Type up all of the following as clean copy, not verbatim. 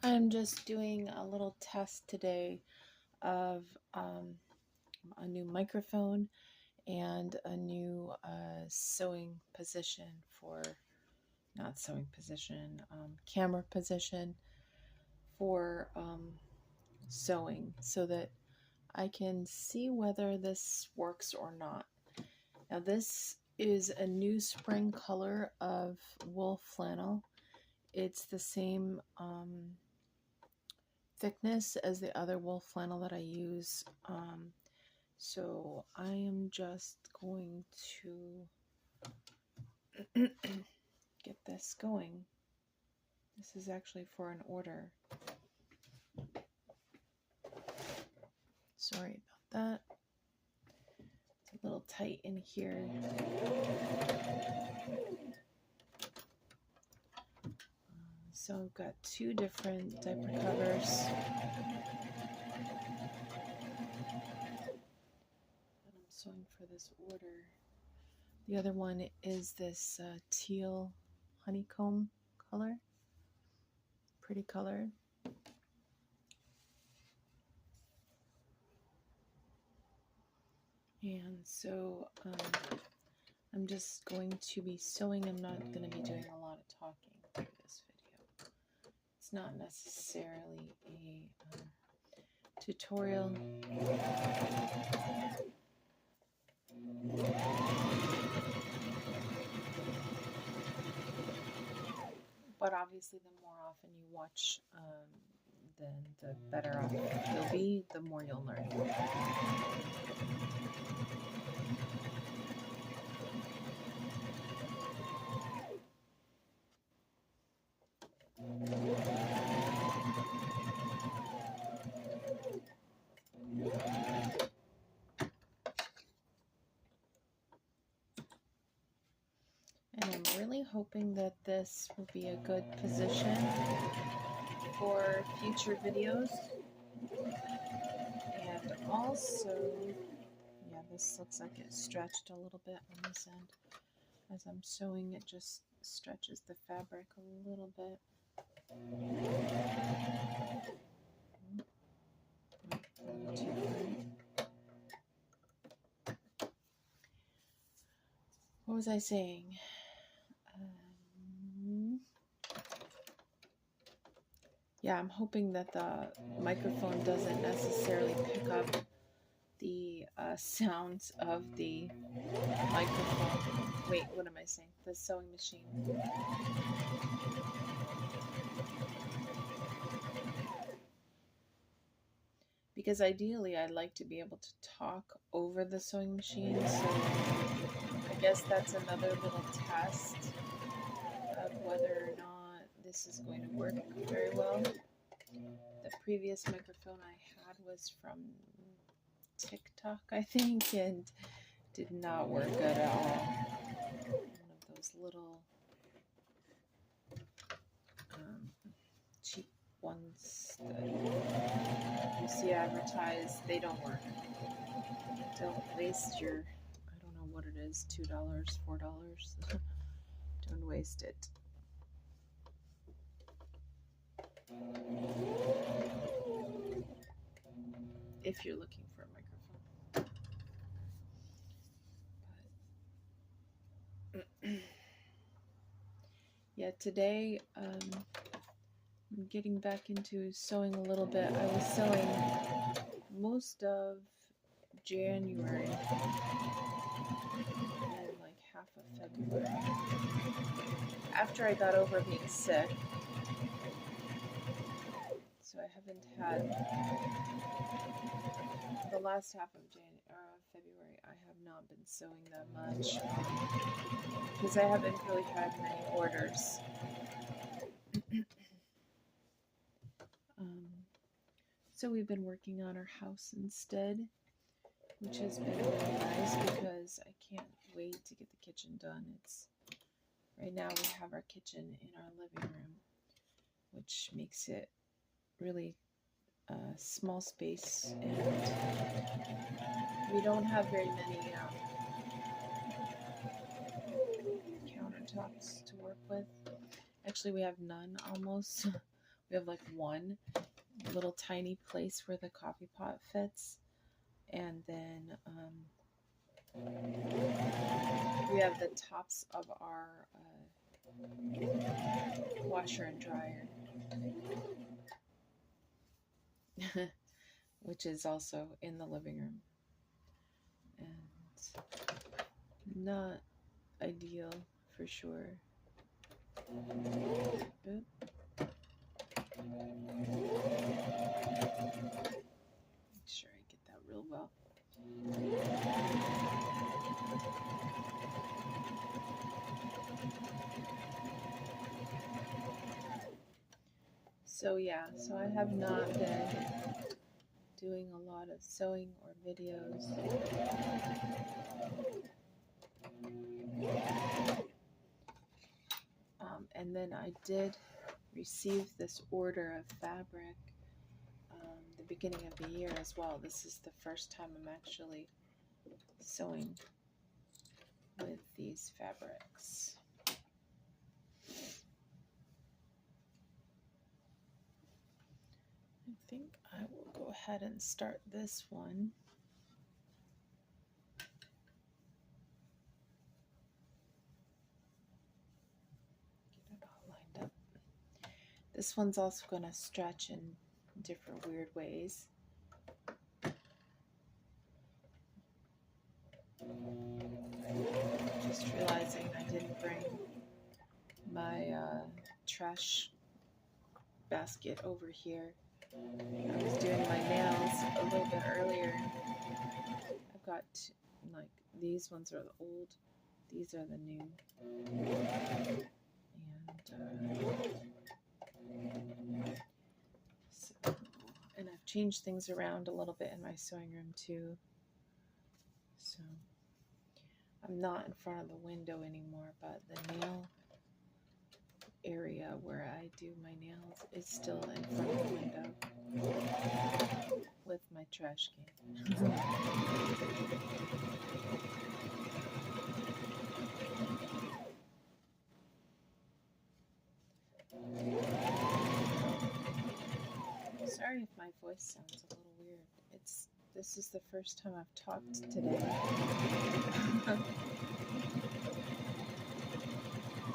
I'm just doing a little test today of a new microphone and a new sewing position for, not sewing position, camera position for sewing so that I can see whether this works or not. Now this is a new spring color of wool flannel. It's the same thickness as the other wool flannel that I use. So I am just going to get this going. This is actually for an order. Sorry about that. It's a little tight in here. So I've got two different diaper covers. I'm sewing for this order. The other one is this teal honeycomb color. Pretty color. And so I'm just going to be sewing. I'm not going to be doing a lot of talking through this video. It's not necessarily a tutorial. But obviously the more often you watch, then the better off you'll be, the more you'll learn. And I'm really hoping that this will be a good position for future videos. And also, yeah, this looks like it stretched a little bit on this end. As I'm sewing, it just stretches the fabric a little bit. What was I saying? Yeah, I'm hoping that the microphone doesn't necessarily pick up the sounds of the microphone. Wait, what am I saying? The sewing machine. Because ideally I'd like to be able to talk over the sewing machine, so I guess that's another little test of whether or not this is going to work very well. The previous microphone I had was from TikTok, I think, and did not work good at all. One of those little cheap ones that you see advertised. They don't work. Don't waste your, I don't know what it is, $2, $4. Don't waste it. If you're looking for a microphone. Yeah, today I'm getting back into sewing a little bit. I was sewing most of January and like half of February. After I got over being sick, so I haven't had the last half of February. I have not been sewing that much because I haven't really had many orders. So we've been working on our house instead, which has been really nice because I can't wait to get the kitchen done. Right now we have our kitchen in our living room, which makes it really small space, and we don't have very many countertops to work with. Actually, we have none almost. We have like one little tiny place where the coffee pot fits, and then we have the tops of our washer and dryer, which is also in the living room, and not ideal for sure. Make sure I get that real well. So yeah, so I have not been doing a lot of sewing or videos. And then I did receive this order of fabric the beginning of the year as well. This is the first time I'm actually sewing with these fabrics. I think I will go ahead and start this one. Get it all lined up. This one's also going to stretch in different weird ways. Just realizing I didn't bring my trash basket over here. I was doing my nails a little bit earlier. I've got like these ones are the old, these are the new, and I've changed things around a little bit in my sewing room too. So I'm not in front of the window anymore, but the nail area where I do my nails is still in front of the window with my trash can. Sorry if my voice sounds a little weird. This is the first time I've talked today.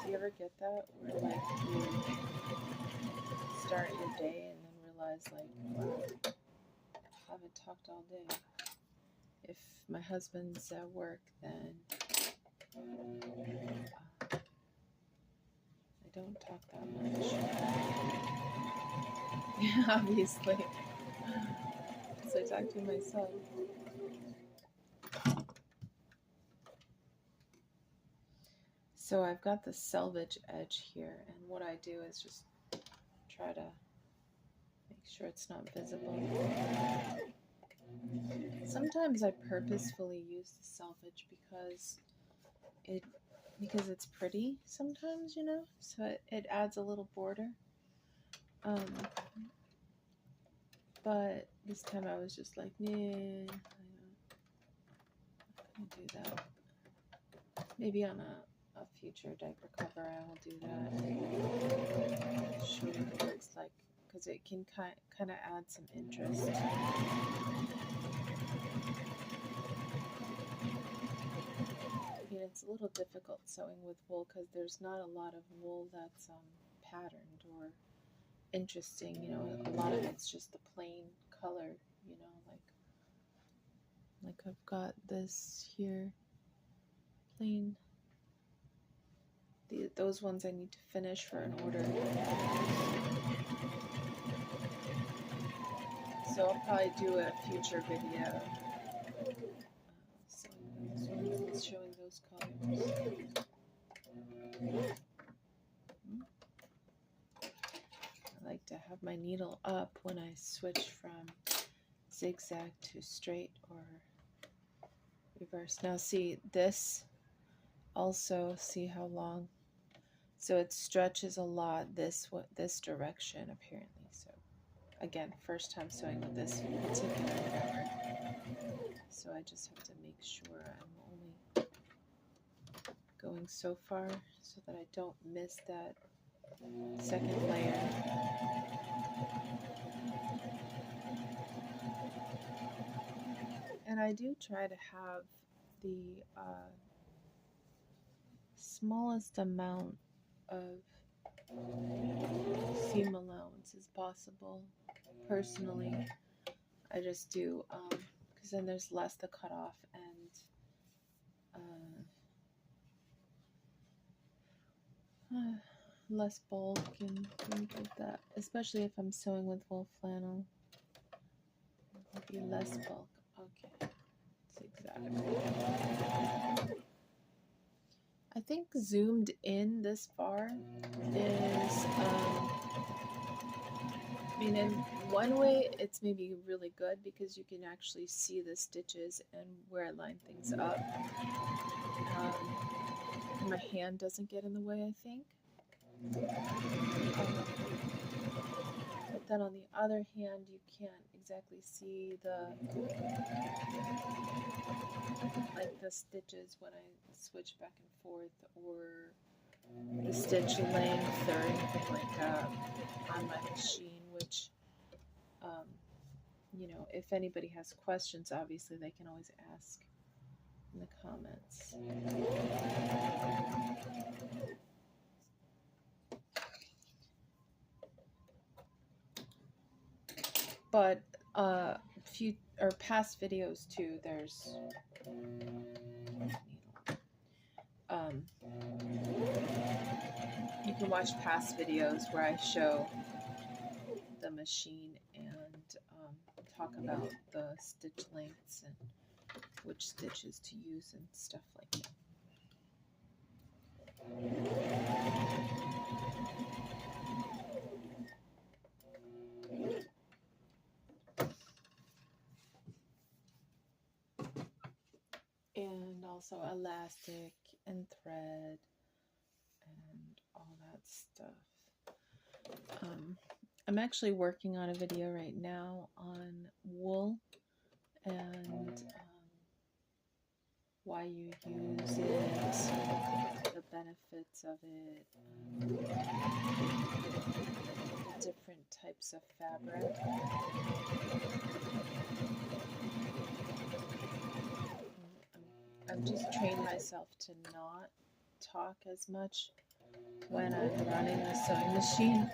Do you ever get that? Where like you start your day and then realize like, wow, I haven't talked all day. If my husband's at work, then I don't talk that much. Yeah, obviously. So I talk to myself. So I've got the selvage edge here, and what I do is just try to make sure it's not visible. Sometimes I purposefully use the selvage because it's pretty sometimes, you know, so it adds a little border. But this time I was just like, nah, I don't do that. Maybe on a future diaper cover I will do that. Show you what it looks like, because it can kind of add some interest. I mean, it's a little difficult sewing with wool because there's not a lot of wool that's patterned or interesting, you know. A lot of it's just the plain color, you know, like I've got this here, plain. Those ones I need to finish for an order. So I'll probably do a future video showing those colors. I like to have my needle up when I switch from zigzag to straight or reverse. Now see this also, see how long, so it stretches a lot this direction apparently. So again, first time sewing with this particular yarn, so I just have to make sure I'm only going so far so that I don't miss that second layer. And I do try to have the smallest amount of seam allowance as possible. Personally, I just do, because then there's less to cut off, and less bulk and things like that. Especially if I'm sewing with wool flannel, it'll be less bulk. Okay, that's exactly. I think zoomed in this far is, I mean, in one way, it's maybe really good because you can actually see the stitches and where I line things up. My hand doesn't get in the way, I think. But then on the other hand, you can't exactly see the stitches when I switch back and forth, or the stitch length or anything like that on my machine, which, you know, if anybody has questions, obviously they can always ask in the comments. But few or past videos too, there's you can watch past videos where I show the machine and talk about the stitch lengths and which stitches to use and stuff like that. And also elastic and thread and all that stuff. I'm actually working on a video right now on wool and why you use it, the benefits of it, the different types of fabric. I've just trained myself to not talk as much when I'm running the sewing machine,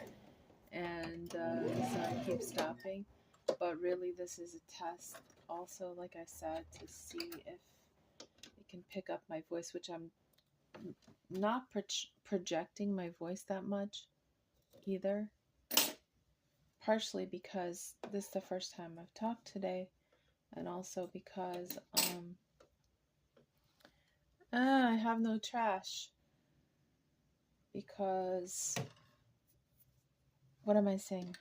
and so I keep stopping. But really, this is a test also, like I said, to see if it can pick up my voice, which I'm not projecting my voice that much either. Partially because this is the first time I've talked today, and also because I have no trash. Because, what am I saying?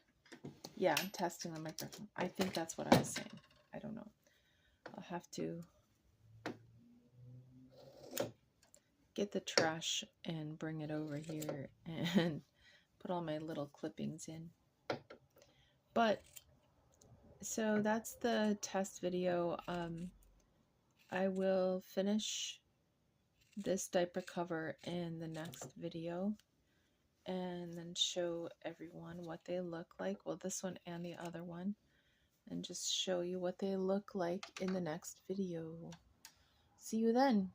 Yeah, I'm testing the microphone. I think that's what I was saying. I don't know. I'll have to get the trash and bring it over here and put all my little clippings in. But, so that's the test video. I will finish this diaper cover in the next video and then show everyone what they look like. Well, this one and the other one. And just show you what they look like in the next video. See you then.